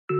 Hi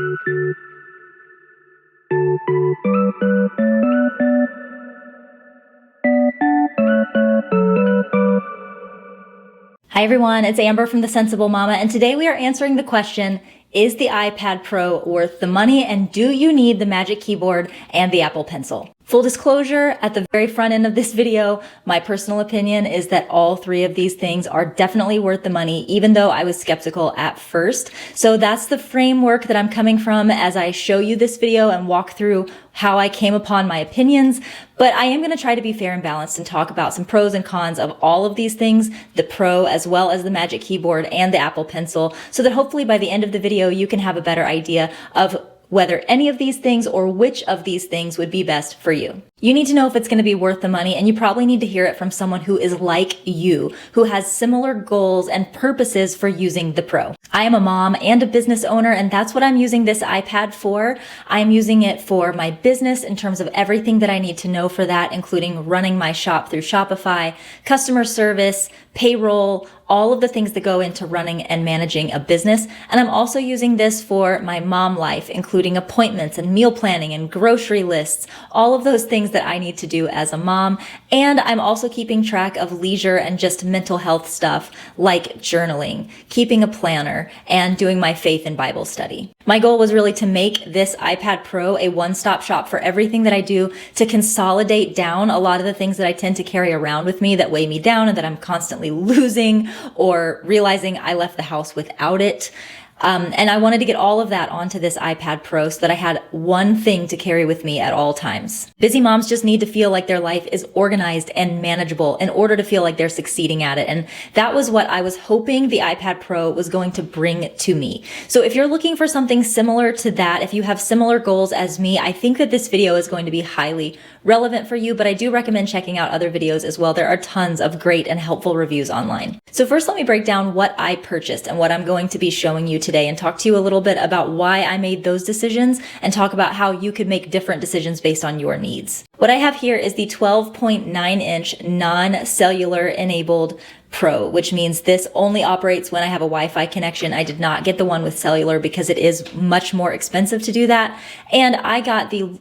everyone, it's Amber from The Sensible Mama, and today we are answering the question, is the iPad Pro worth the money, and do you need the Magic Keyboard and the Apple Pencil? Full disclosure, at the very front end of this video, my personal opinion is that all three of these things are definitely worth the money, even though I was skeptical at first. So that's the framework that I'm coming from as I show you this video and walk through how I came upon my opinions. But I am going to try to be fair and balanced and talk about some pros and cons of all of these things, the Pro as well as the Magic Keyboard and the Apple Pencil, so that hopefully by the end of the video you can have a better idea of whether any of these things or which of these things would be best for you. You need to know if it's going to be worth the money, and you probably need to hear it from someone who is like you, who has similar goals and purposes for using the Pro. I am a mom and a business owner, and that's what I'm using this iPad for. I'm using it for my business in terms of everything that I need to know for that, including running my shop through Shopify, customer service, payroll, all of the things that go into running and managing a business. And I'm also using this for my mom life, including appointments and meal planning and grocery lists, all of those things that I need to do as a mom. And I'm also keeping track of leisure and just mental health stuff like journaling, keeping a planner, and doing my faith and Bible study. My goal was really to make this iPad Pro a one-stop shop for everything that I do, to consolidate down a lot of the things that I tend to carry around with me that weigh me down and that I'm constantly losing or realizing I left the house without it. And I wanted to get all of that onto this iPad Pro so that I had one thing to carry with me at all times. Busy moms just need to feel like their life is organized and manageable in order to feel like they're succeeding at it. And that was what I was hoping the iPad Pro was going to bring to me. So if you're looking for something similar to that, if you have similar goals as me, I think that this video is going to be highly relevant for you, but I do recommend checking out other videos as well. There are tons of great and helpful reviews online. So first, let me break down what I purchased and what I'm going to be showing you today, and talk to you a little bit about why I made those decisions and talk about how you could make different decisions based on your needs. What I have here is the 12.9-inch non-cellular enabled Pro, which means this only operates when I have a Wi-Fi connection. I did not get the one with cellular because it is much more expensive to do that. And I got the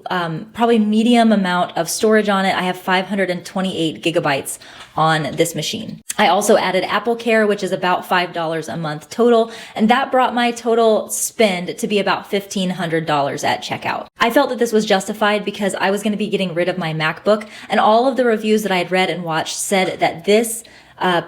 probably medium amount of storage on it. I have 528 gigabytes on this machine. I also added Apple Care, which is about $5 a month total, and that brought my total spend to be about $1,500 at checkout. I felt that this was justified because I was going to be getting rid of my MacBook, and all of the reviews that I had read and watched said that this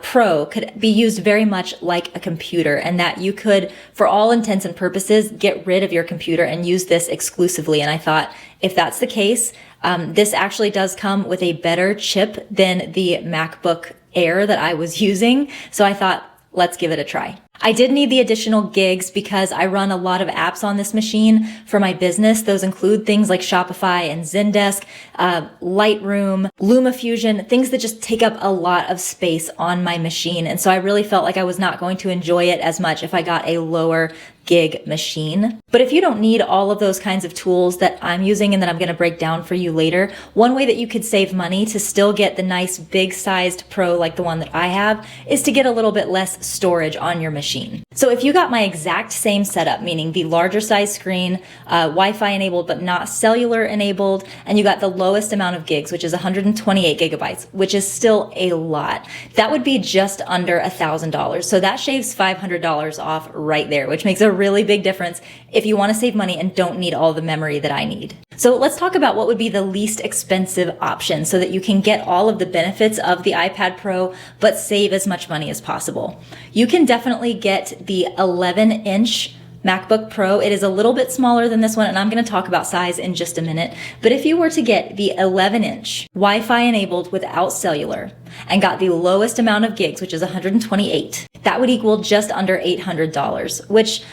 Pro could be used very much like a computer, and that you could, for all intents and purposes, get rid of your computer and use this exclusively. And I thought, if that's the case, this actually does come with a better chip than the MacBook Air that I was using. So I thought, let's give it a try. I did need the additional gigs because I run a lot of apps on this machine for my business. Those include things like Shopify and Zendesk, Lightroom, LumaFusion, things that just take up a lot of space on my machine. And so I really felt like I was not going to enjoy it as much if I got a lower gig machine. But if you don't need all of those kinds of tools that I'm using and that I'm going to break down for you later, one way that you could save money to still get the nice big sized Pro like the one that I have is to get a little bit less storage on your machine. So if you got my exact same setup, meaning the larger size screen, Wi-Fi enabled but not cellular enabled, and you got the lowest amount of gigs, which is 128 gigabytes, which is still a lot, that would be just under $1,000. So that shaves $500 off right there, which makes a really big difference if you want to save money and don't need all the memory that I need. So let's talk about what would be the least expensive option so that you can get all of the benefits of the iPad Pro but save as much money as possible. You can definitely get the 11-inch MacBook Pro. It is a little bit smaller than this one, and I'm going to talk about size in just a minute. But if you were to get the 11-inch Wi-Fi enabled without cellular and got the lowest amount of gigs, which is 128, that would equal just under $800, which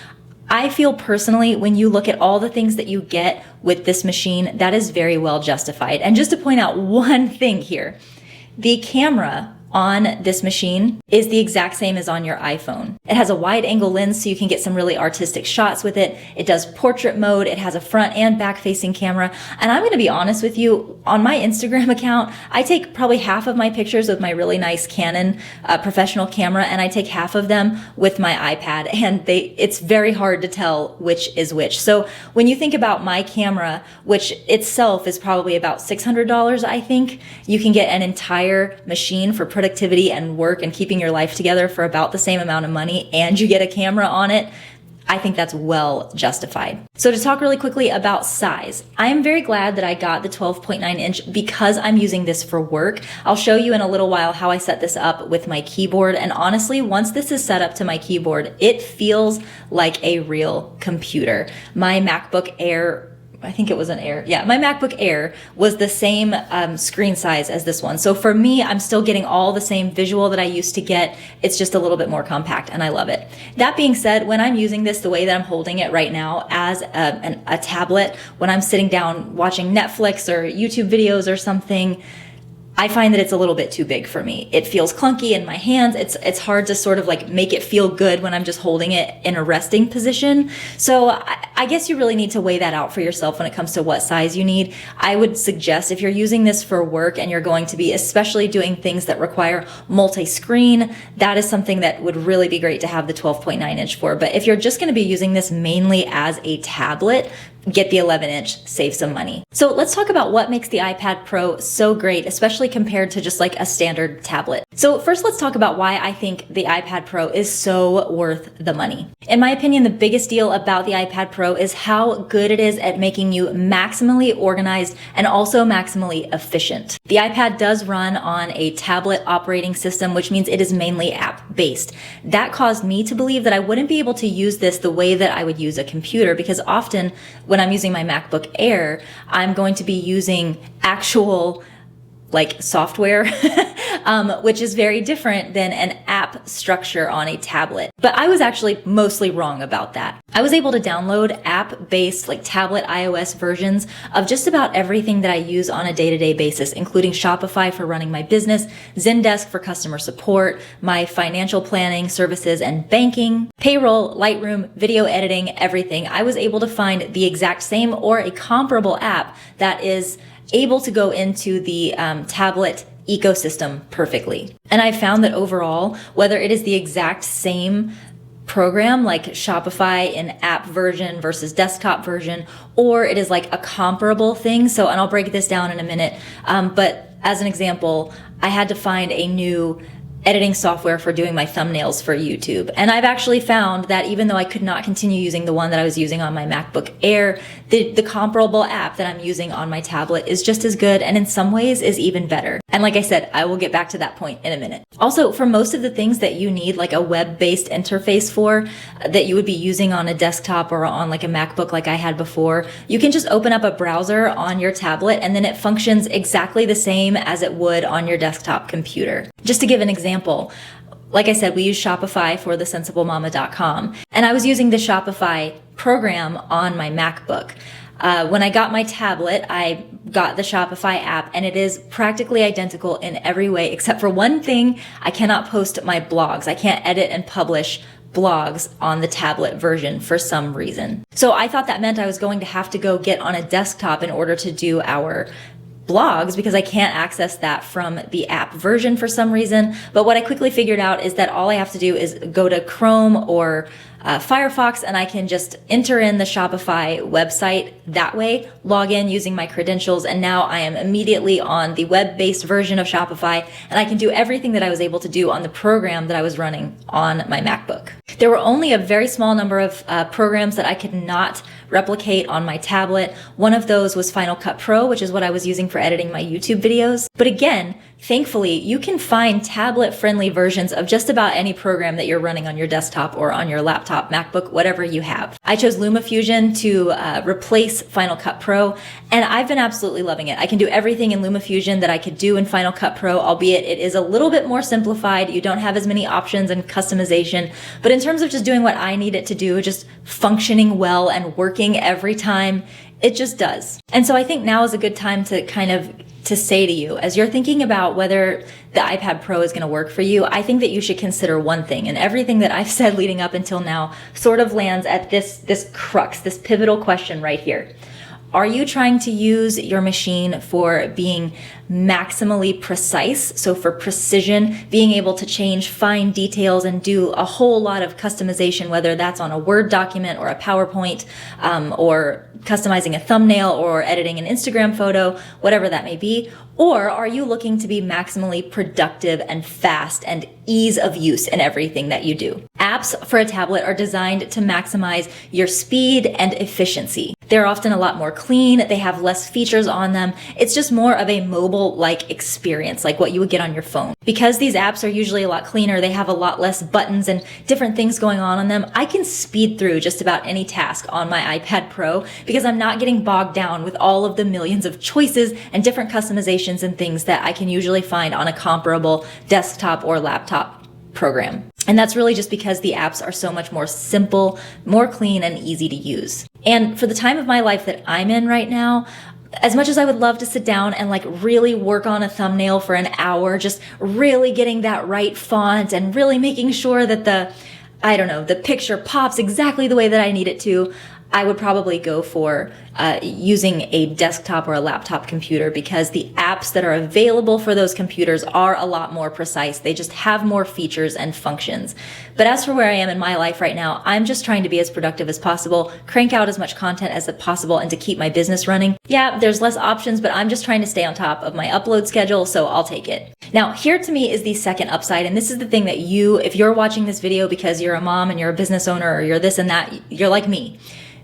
I feel personally, when you look at all the things that you get with this machine, that is very well justified. And just to point out one thing here, the camera on this machine is the exact same as on your iPhone. It has a wide angle lens so you can get some really artistic shots with it. It does portrait mode. It has a front and back facing camera. And I'm going to be honest with you, on my Instagram account, I take probably half of my pictures with my really nice Canon professional camera, and I take half of them with my iPad, and it's very hard to tell which is which. So when you think about my camera, which itself is probably about $600, I think, you can get an entire machine for productivity and work and keeping your life together for about the same amount of money, and you get a camera on it. I think that's well justified. So to talk really quickly about size, I am very glad that I got the 12.9 inch because I'm using this for work. I'll show you in a little while how I set this up with my keyboard. And honestly, once this is set up to my keyboard, it feels like a real computer. My MacBook Air, I think it was an Air. Yeah, my MacBook Air was the same screen size as this one. So for me, I'm still getting all the same visual that I used to get. It's just a little bit more compact, and I love it. That being said, when I'm using this the way that I'm holding it right now as a tablet, when I'm sitting down watching Netflix or YouTube videos or something, I find that it's a little bit too big for me. It feels clunky in my hands. It's hard to sort of like make it feel good when I'm just holding it in a resting position. So I guess you really need to weigh that out for yourself when it comes to what size you need. I would suggest if you're using this for work and you're going to be especially doing things that require multi-screen, that is something that would really be great to have the 12.9 inch for. But if you're just going to be using this mainly as a tablet, get the 11 inch, save some money. So let's talk about what makes the iPad Pro so great, especially compared to just like a standard tablet. So first, let's talk about why I think the iPad Pro is so worth the money. In my opinion, the biggest deal about the iPad Pro is how good it is at making you maximally organized and also maximally efficient. The iPad does run on a tablet operating system, which means it is mainly app-based. That caused me to believe that I wouldn't be able to use this the way that I would use a computer, because often when I'm using my MacBook Air, I'm going to be using actual like software, which is very different than an app structure on a tablet. But I was actually mostly wrong about that. I was able to download app-based like tablet iOS versions of just about everything that I use on a day-to-day basis, including Shopify for running my business, Zendesk for customer support, my financial planning services and banking, payroll, Lightroom, video editing, everything. I was able to find the exact same or a comparable app that is able to go into the tablet ecosystem perfectly. And I found that overall, whether it is the exact same program like Shopify in app version versus desktop version, or it is like a comparable thing. So, and I'll break this down in a minute. But as an example, I had to find a new editing software for doing my thumbnails for YouTube. And I've actually found that even though I could not continue using the one that I was using on my MacBook Air, the comparable app that I'm using on my tablet is just as good, and in some ways is even better. And like I said, I will get back to that point in a minute. Also, for most of the things that you need like a web-based interface for, that you would be using on a desktop or on like a MacBook like I had before, you can just open up a browser on your tablet and then it functions exactly the same as it would on your desktop computer. Just to give an example, like I said, we use Shopify for the sensiblemama.com, and I was using the Shopify program on my MacBook. When I got my tablet, I got the Shopify app, and it is practically identical in every way, except for one thing: I cannot post my blogs. I can't edit and publish blogs on the tablet version for some reason. So I thought that meant I was going to have to go get on a desktop in order to do our blogs, because I can't access that from the app version for some reason. But what I quickly figured out is that all I have to do is go to Chrome or Firefox, and I can just enter in the Shopify website that way, log in using my credentials, and now I am immediately on the web-based version of Shopify, and I can do everything that I was able to do on the program that I was running on my MacBook. There were only a very small number of programs that I could not replicate on my tablet. One of those was Final Cut Pro, which is what I was using for editing my YouTube videos. But again, thankfully, you can find tablet-friendly versions of just about any program that you're running on your desktop or on your laptop, MacBook, whatever you have. I chose LumaFusion to replace Final Cut Pro, and I've been absolutely loving it. I can do everything in LumaFusion that I could do in Final Cut Pro, albeit it is a little bit more simplified. You don't have as many options and customization, but in terms of just doing what I need it to do, just functioning well and working every time, It just does. And so I think now is a good time to to say to you, as you're thinking about whether the iPad Pro is going to work for you, I think that you should consider one thing. And everything that I've said leading up until now sort of lands at this crux, this pivotal question right here. Are you trying to use your machine for being maximally precise? So for precision, being able to change fine details and do a whole lot of customization, whether that's on a Word document or a PowerPoint, or customizing a thumbnail or editing an Instagram photo, whatever that may be? Or are you looking to be maximally productive and fast and ease of use in everything that you do? Apps for a tablet are designed to maximize your speed and efficiency. They're often a lot more clean. They have less features on them. It's just more of a mobile-like experience, like what you would get on your phone. Because these apps are usually a lot cleaner, they have a lot less buttons and different things going on them. I can speed through just about any task on my iPad Pro because I'm not getting bogged down with all of the millions of choices and different customizations and things that I can usually find on a comparable desktop or laptop program. And that's really just because the apps are so much more simple, more clean, and easy to use. And for the time of my life that I'm in right now, as much as I would love to sit down and really work on a thumbnail for an hour, just really getting that right font and really making sure that the picture pops exactly the way that I need it to, I would probably go for using a desktop or a laptop computer because the apps that are available for those computers are a lot more precise. They just have more features and functions. But as for where I am in my life right now, I'm just trying to be as productive as possible, crank out as much content as possible, and to keep my business running. Yeah, there's less options, but I'm just trying to stay on top of my upload schedule, so I'll take it. Now, here to me is the second upside, and this is the thing that if you're watching this video because you're a mom and you're a business owner or you're this and that, you're like me.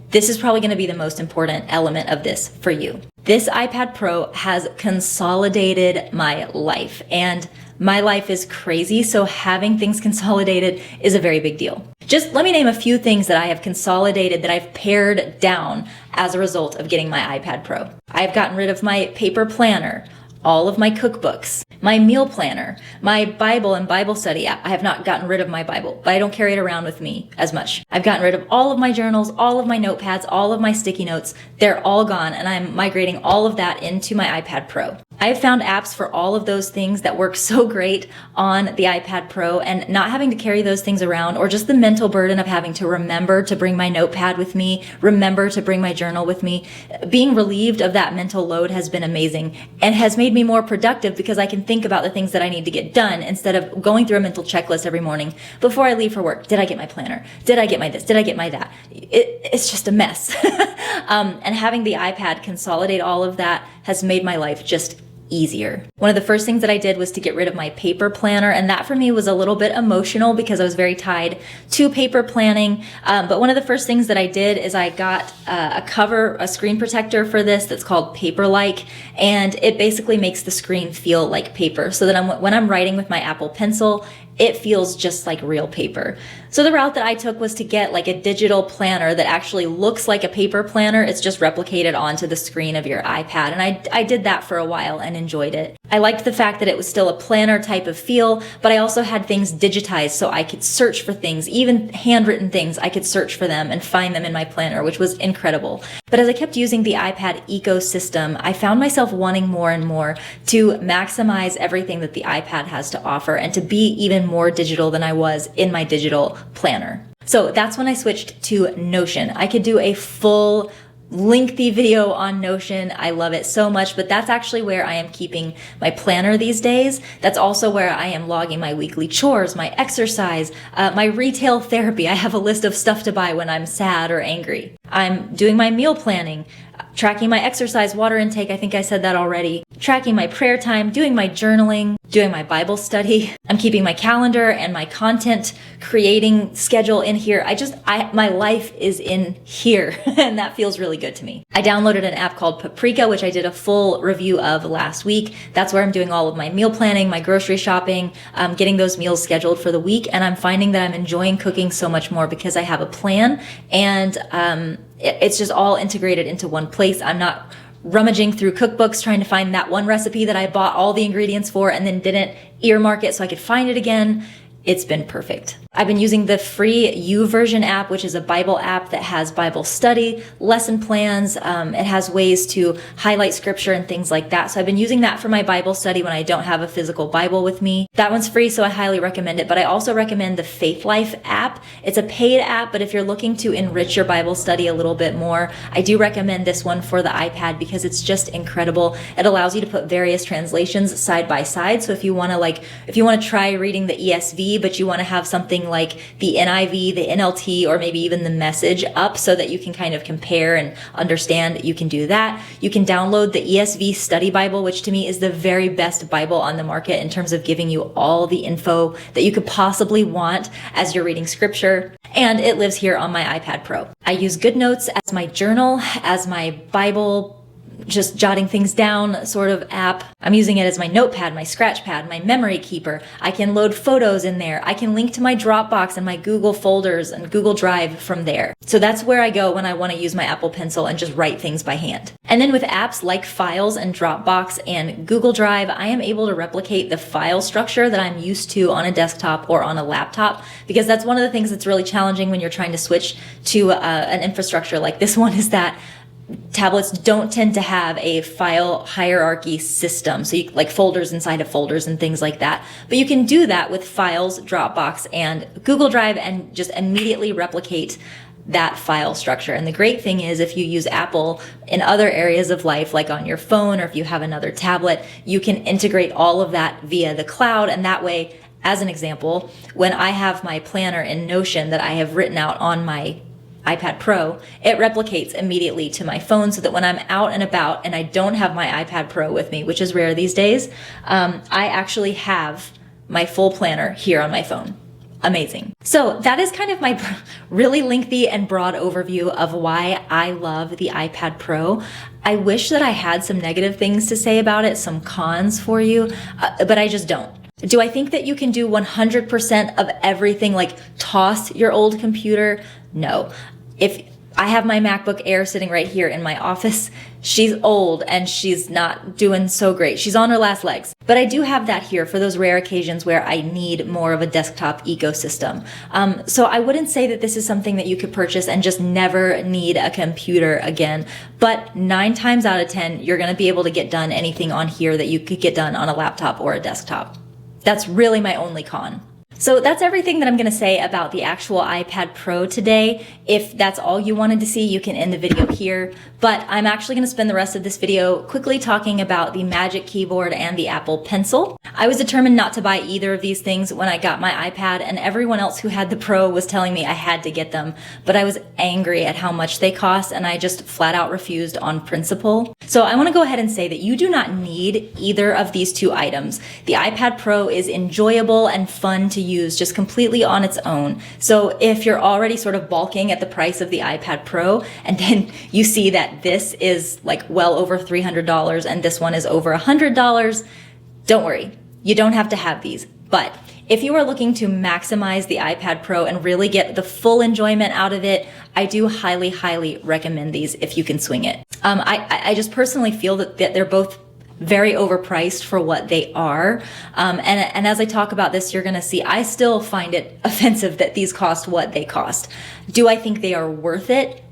This is probably going to be the most important element of this for you. This iPad Pro has consolidated my life, and my life is crazy, so having things consolidated is a very big deal. Just let me name a few things that I have consolidated, that I've pared down as a result of getting my iPad Pro. I've gotten rid of my paper planner, all of my cookbooks, my meal planner, my Bible and Bible study app. I have not gotten rid of my Bible, but I don't carry it around with me as much. I've gotten rid of all of my journals, all of my notepads, all of my sticky notes. They're all gone, and I'm migrating all of that into my iPad Pro. I have found apps for all of those things that work so great on the iPad Pro, and not having to carry those things around, or just the mental burden of having to remember to bring my notepad with me, remember to bring my journal with me. Being relieved of that mental load has been amazing and has made me more productive because I can think about the things that I need to get done instead of going through a mental checklist every morning before I leave for work. Did I get my planner? Did I get my this? Did I get my that? It's just a mess. And having the iPad consolidate all of that has made my life just easier. One of the first things that I did was to get rid of my paper planner, and that for me was a little bit emotional because I was very tied to paper planning. But one of the first things that I did is I got a screen protector for this that's called Paper-like, and it basically makes the screen feel like paper so that when I'm writing with my Apple Pencil, it feels just like real paper. So the route that I took was to get a digital planner that actually looks like a paper planner. It's just replicated onto the screen of your iPad. And I did that for a while and enjoyed it. I liked the fact that it was still a planner type of feel, but I also had things digitized so I could search for things, even handwritten things. I could search for them and find them in my planner, which was incredible. But as I kept using the iPad ecosystem, I found myself wanting more and more to maximize everything that the iPad has to offer and to be even more digital than I was in my digital planner. So that's when I switched to Notion. I could do a full lengthy video on Notion. I love it so much, but that's actually where I am keeping my planner these days. That's also where I am logging my weekly chores, my exercise, my retail therapy. I have a list of stuff to buy when I'm sad or angry. I'm doing my meal planning, tracking my exercise, water intake. I think I said that already. Tracking my prayer time, doing my journaling, doing my Bible study. I'm keeping my calendar and my content creating schedule in here. My life is in here and that feels really good to me. I downloaded an app called Paprika, which I did a full review of last week. That's where I'm doing all of my meal planning, my grocery shopping, getting those meals scheduled for the week. And I'm finding that I'm enjoying cooking so much more because I have a plan and it's just all integrated into one place. I'm not rummaging through cookbooks trying to find that one recipe that I bought all the ingredients for and then didn't earmark it so I could find it again. It's been perfect. I've been using the free YouVersion app, which is a Bible app that has Bible study, lesson plans. It has ways to highlight scripture and things like that. So I've been using that for my Bible study when I don't have a physical Bible with me. That one's free, so I highly recommend it. But I also recommend the Faith Life app. It's a paid app, but if you're looking to enrich your Bible study a little bit more, I do recommend this one for the iPad because it's just incredible. It allows you to put various translations side by side. So if you want to try reading the ESV, but you want to have something like the NIV, the NLT, or maybe even the Message up so that you can kind of compare and understand, you can do that. You can download the ESV Study Bible, which to me is the very best Bible on the market in terms of giving you all the info that you could possibly want as you're reading scripture. And it lives here on my iPad Pro. I use GoodNotes as my journal, as my Bible, just jotting things down sort of app. I'm using it as my notepad, my scratch pad, my memory keeper. I can load photos in there. I can link to my Dropbox and my Google folders and Google Drive from there. So that's where I go when I want to use my Apple Pencil and just write things by hand. And then with apps like Files and Dropbox and Google Drive, I am able to replicate the file structure that I'm used to on a desktop or on a laptop, because that's one of the things that's really challenging when you're trying to switch to an infrastructure like this one, is that tablets don't tend to have a file hierarchy system. So you like folders inside of folders and things like that. But you can do that with Files, Dropbox, and Google Drive and just immediately replicate that file structure. And the great thing is, if you use Apple in other areas of life, like on your phone, or if you have another tablet, you can integrate all of that via the cloud. And that way, as an example, when I have my planner in Notion that I have written out on my iPad Pro, it replicates immediately to my phone, so that when I'm out and about and I don't have my iPad Pro with me, which is rare these days, I actually have my full planner here on my phone. Amazing. So that is kind of my really lengthy and broad overview of why I love the iPad Pro. I wish that I had some negative things to say about it, some cons for you, but I just don't. Do I think that you can do 100% of everything, like toss your old computer? No. If I have my MacBook Air sitting right here in my office, she's old and she's not doing so great. She's on her last legs. But I do have that here for those rare occasions where I need more of a desktop ecosystem. So I wouldn't say that this is something that you could purchase and just never need a computer again. But 9 times out of 10, you're going to be able to get done anything on here that you could get done on a laptop or a desktop. That's really my only con. So that's everything that I'm going to say about the actual iPad Pro today. If that's all you wanted to see, you can end the video here. But I'm actually going to spend the rest of this video quickly talking about the Magic Keyboard and the Apple Pencil. I was determined not to buy either of these things when I got my iPad, and everyone else who had the Pro was telling me I had to get them. But I was angry at how much they cost, and I just flat out refused on principle. So I want to go ahead and say that you do not need either of these two items. The iPad Pro is enjoyable and fun to use just completely on its own. So if you're already sort of balking at the price of the iPad Pro, and then you see that this is like well over $300 and this one is over $100, don't worry. You don't have to have these. But if you are looking to maximize the iPad Pro and really get the full enjoyment out of it, I do highly, highly recommend these if you can swing it. I just personally feel that they're both very overpriced for what they are. And as I talk about this, you're going to see I still find it offensive that these cost what they cost. Do I think they are worth it?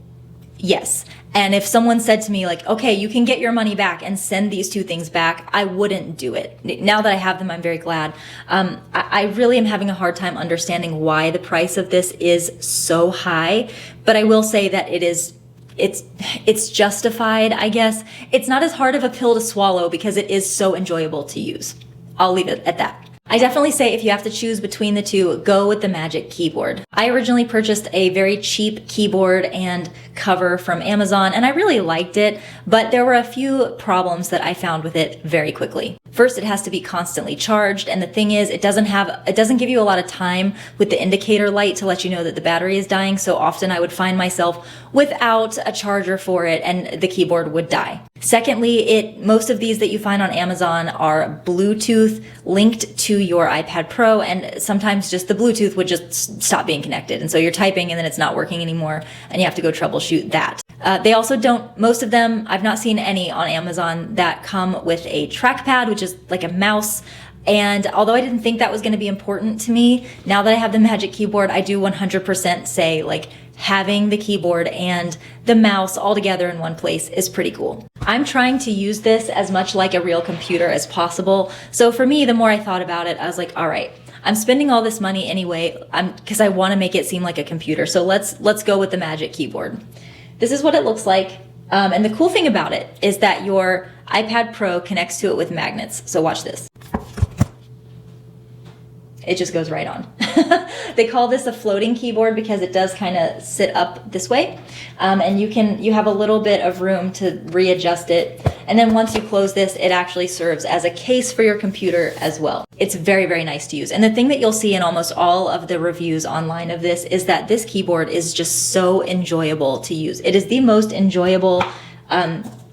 Yes. And if someone said to me like, okay, you can get your money back and send these two things back, I wouldn't do it. Now that I have them, I'm very glad. I really am having a hard time understanding why the price of this is so high, but I will say that it's justified, I guess. It's not as hard of a pill to swallow because it is so enjoyable to use. I'll leave it at that. I definitely say if you have to choose between the two, go with the Magic Keyboard. I originally purchased a very cheap keyboard and cover from Amazon, and I really liked it, but there were a few problems that I found with it very quickly. First, it has to be constantly charged, and the thing is, it doesn't give you a lot of time with the indicator light to let you know that the battery is dying, so often I would find myself without a charger for it and the keyboard would die. Secondly, most of these that you find on Amazon are Bluetooth linked to your iPad Pro, and sometimes just the Bluetooth would just stop being connected, and so you're typing and then it's not working anymore, and you have to go troubleshoot that. They also don't, most of them, I've not seen any on Amazon that come with a trackpad, which is like a mouse. And although I didn't think that was going to be important to me, now that I have the Magic Keyboard, I do 100% say like having the keyboard and the mouse all together in one place is pretty cool. I'm trying to use this as much like a real computer as possible. So for me, the more I thought about it, I was like, all right, I'm spending all this money anyway, because I want to make it seem like a computer. So let's go with the Magic Keyboard. This is what it looks like. And the cool thing about it is that your iPad Pro connects to it with magnets. So watch this. It just goes right on. They call this a floating keyboard because it does kind of sit up this way. And you have a little bit of room to readjust it. And then once you close this, it actually serves as a case for your computer as well. It's very, very nice to use. And the thing that you'll see in almost all of the reviews online of this is that this keyboard is just so enjoyable to use. It is the most enjoyable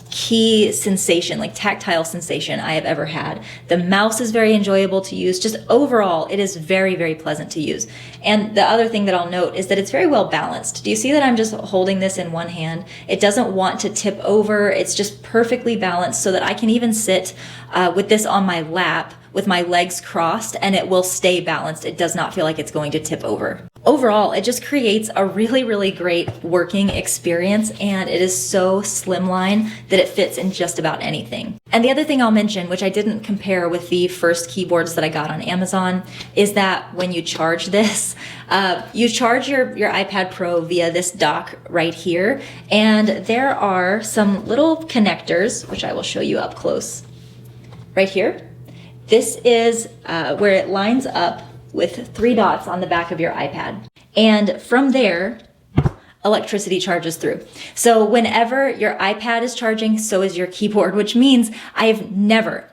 key sensation, like tactile sensation I have ever had. The mouse is very enjoyable to use. Just overall, it is very, very pleasant to use. And the other thing that I'll note is that it's very well balanced. Do you see that I'm just holding this in one hand? It doesn't want to tip over. It's just perfectly balanced so that I can even sit with this on my lap with my legs crossed and it will stay balanced. It does not feel like it's going to tip over. Overall, it just creates a really, really great working experience, and it is so slimline that it fits in just about anything. And the other thing I'll mention, which I didn't compare with the first keyboards that I got on Amazon, is that when you charge this, you charge your iPad Pro via this dock right here, and there are some little connectors, which I will show you up close, right here. This is where it lines up with 3 dots on the back of your iPad. And from there, electricity charges through. So whenever your iPad is charging, so is your keyboard, which means I've never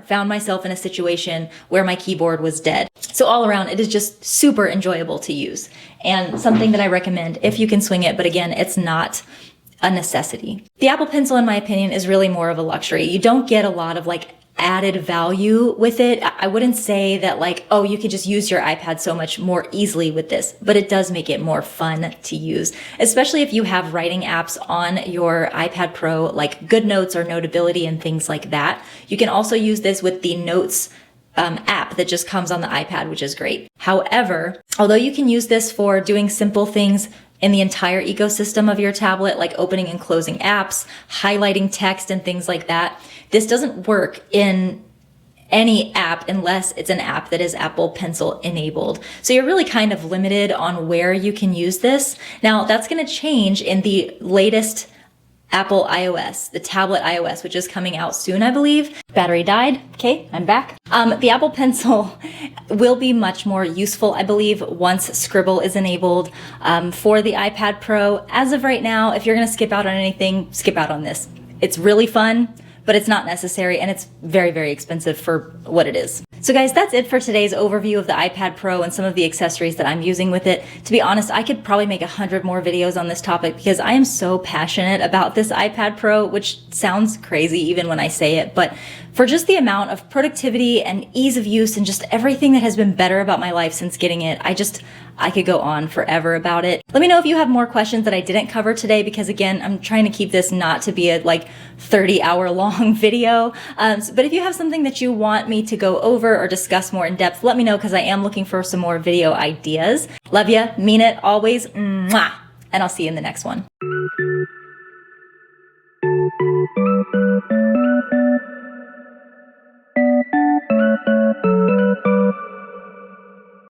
found myself in a situation where my keyboard was dead. So all around, it is just super enjoyable to use and something that I recommend if you can swing it. But again, it's not a necessity. The Apple Pencil, in my opinion, is really more of a luxury. You don't get a lot of like added value with it. I wouldn't say that like, oh, you could just use your iPad so much more easily with this, but it does make it more fun to use, especially if you have writing apps on your iPad Pro, like GoodNotes or Notability and things like that. You can also use this with the Notes app that just comes on the iPad, which is great. However, although you can use this for doing simple things in the entire ecosystem of your tablet, like opening and closing apps, highlighting text and things like that, this doesn't work in any app unless it's an app that is Apple Pencil enabled. So you're really kind of limited on where you can use this. Now that's going to change in the latest Apple iOS, the tablet iOS, which is coming out soon, I believe. Battery died. Okay, I'm back. The Apple Pencil will be much more useful, I believe, once Scribble is enabled for the iPad Pro. As of right now, if you're going to skip out on anything, skip out on this. It's really fun, but it's not necessary, and it's very, very expensive for what it is. So guys, that's it for today's overview of the iPad Pro and some of the accessories that I'm using with it. To be honest, I could probably make 100 more videos on this topic because I am so passionate about this iPad Pro, which sounds crazy even when I say it, but for just the amount of productivity and ease of use and just everything that has been better about my life since getting it, I could go on forever about it. Let me know if you have more questions that I didn't cover today, because again, I'm trying to keep this not to be a like 30-hour long video. But if you have something that you want me to go over or discuss more in depth, let me know, because I am looking for some more video ideas. Love ya, mean it, always, mwah, and I'll see you in the next one.